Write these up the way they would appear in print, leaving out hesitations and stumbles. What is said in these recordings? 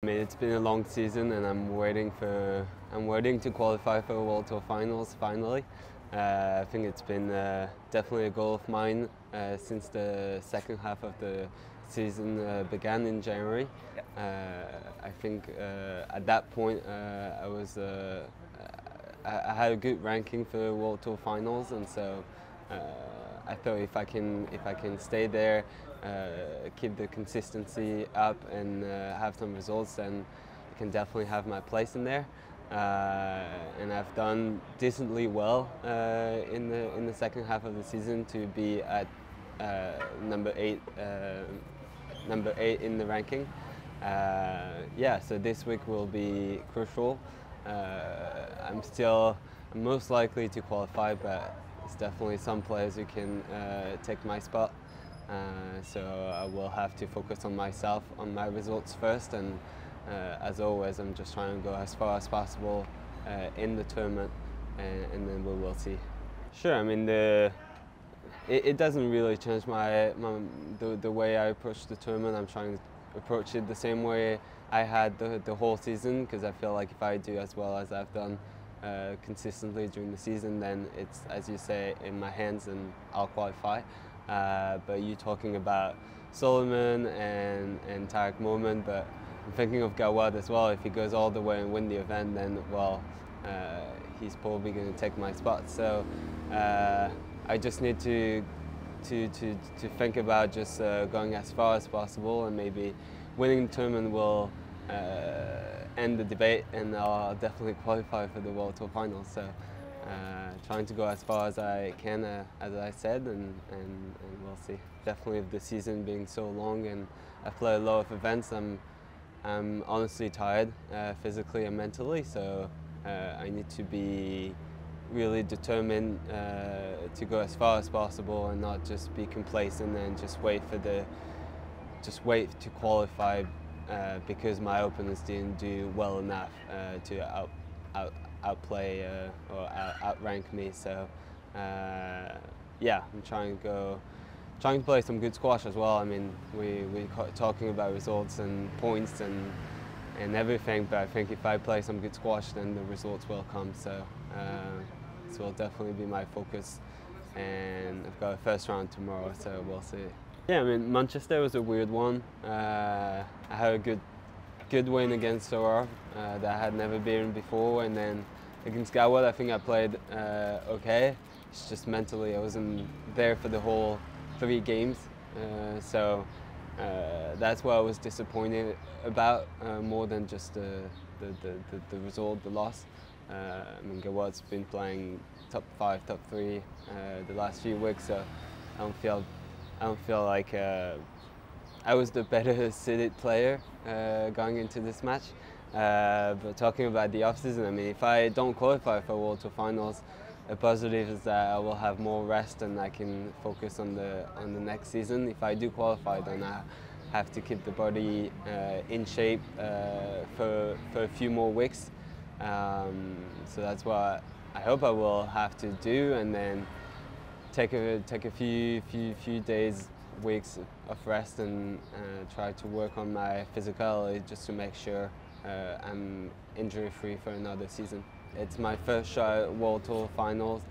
I mean, it's been a long season, and I'm waiting to qualify for World Tour Finals finally. I think it's been definitely a goal of mine since the second half of the season began in January. I think at that point I had a good ranking for World Tour Finals, and so I thought if I can stay there, keep the consistency up, and have some results, then I can definitely have my place in there. And I've done decently well in the second half of the season to be at number eight in the ranking. Yeah, so this week will be crucial. I'm most likely to qualify, but it's definitely some players who can take my spot. So I will have to focus on myself, on my results first, and as always, I'm just trying to go as far as possible in the tournament, and then we will see. Sure, I mean it doesn't really change the way I approach the tournament. I'm trying to approach it the same way I had the whole season, because I feel like if I do as well as I've done consistently during the season, then it's, as you say, in my hands and I'll qualify. But you're talking about Solomon and Tarek Momin, but I'm thinking of Gawad as well. If he goes all the way and win the event, then well, he's probably going to take my spot. So I just need to think about just going as far as possible, and maybe winning the tournament will end the debate, and I'll definitely qualify for the World Tour Finals. So trying to go as far as I can, as I said, and we'll see. Definitely with the season being so long and I've played a lot of events, I'm honestly tired physically and mentally, so I need to be really determined to go as far as possible and not just be complacent and just wait to qualify because my opponents didn't do well enough to outplay or outrank me. So yeah, I'm trying to play some good squash as well. I mean, we're talking about results and points and everything, but I think if I play some good squash, then the results will come. So this will definitely be my focus, and I've got a first round tomorrow, so we'll see. Yeah, I mean, Manchester was a weird one. I had a good win against Soror that I had never beaten before, and then against Gawad I think I played okay. It's just mentally I wasn't there for the whole 3 games, so that's what I was disappointed about, more than just the result, the loss. I mean, Gawad's been playing top 5, top 3 the last few weeks, so I don't feel like I was the better seeded player going into this match. But talking about the off-season, I mean, if I don't qualify for World Tour Finals, a positive is that I will have more rest and I can focus on the next season. If I do qualify, then I have to keep the body in shape for a few more weeks. So that's what I hope I will have to do, and then take a few days, weeks of rest, and try to work on my physicality just to make sure I'm injury-free for another season. It's my first shot at World Tour Finals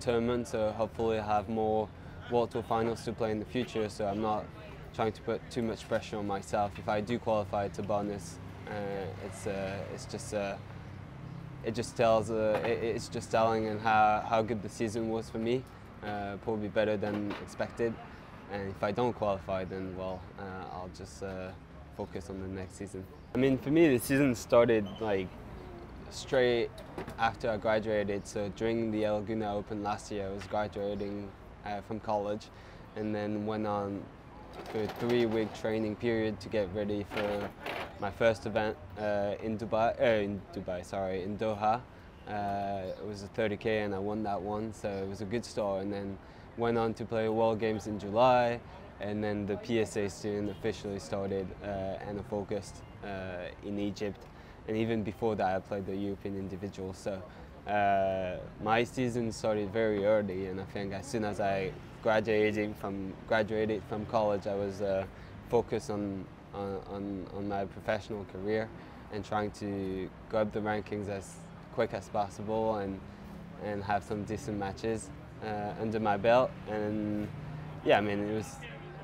tournament, so hopefully I have more World Tour Finals to play in the future, so I'm not trying to put too much pressure on myself. If I do qualify, it's a bonus. It's just telling and how good the season was for me, probably better than expected. And if I don't qualify, then well, I'll just focus on the next season. I mean, for me, the season started like straight after I graduated. So during the Gouna Open last year, I was graduating from college, and then went on for a 3-week training period to get ready for my first event in Doha. It was a 30K, and I won that one, so it was a good start. And then went on to play World Games in July, and then the PSA student officially started end of August in Egypt. And even before that, I played the European individual. So my season started very early, and I think as soon as I graduated from college, I was focused on on my professional career, and trying to go up the rankings as quick as possible and have some decent matches under my belt. And yeah, I mean, it was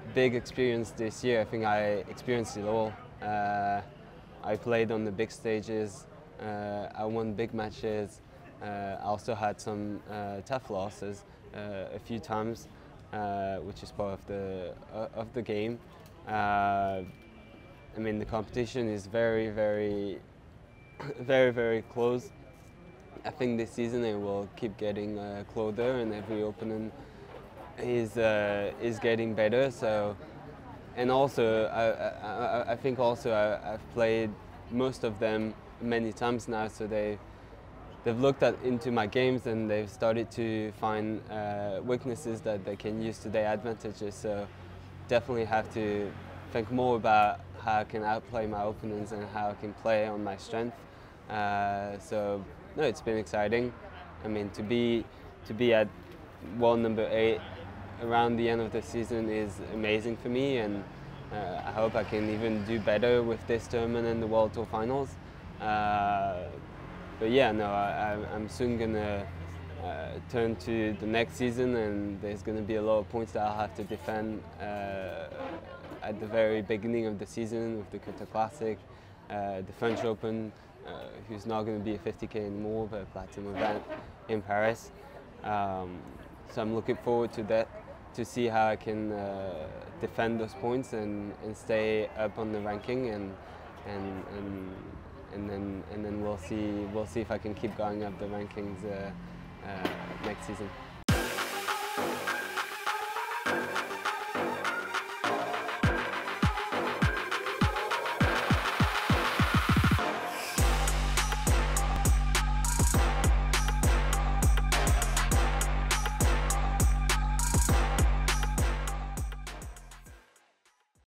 a big experience this year. I think I experienced it all. I played on the big stages, I won big matches, I also had some tough losses a few times, which is part of the game. I mean, the competition is very, very, very close. I think this season it will keep getting closer, and every opponent is getting better. So, and also I think also I've played most of them many times now, so they've looked into my games and they've started to find weaknesses that they can use to their advantages. So definitely have to think more about how I can outplay my opponents and how I can play on my strength. So no, it's been exciting. I mean, to be at world number 8 around the end of the season is amazing for me, and I hope I can even do better with this tournament and the World Tour Finals. But yeah, no, I'm soon gonna turn to the next season, and there's gonna be a lot of points that I'll have to defend at the very beginning of the season with the Qatar Classic, the French Open, who's not going to be a 50k anymore, but a platinum event in Paris. So I'm looking forward to that, to see how I can defend those points and stay up on the ranking, and then we'll see if I can keep going up the rankings next season.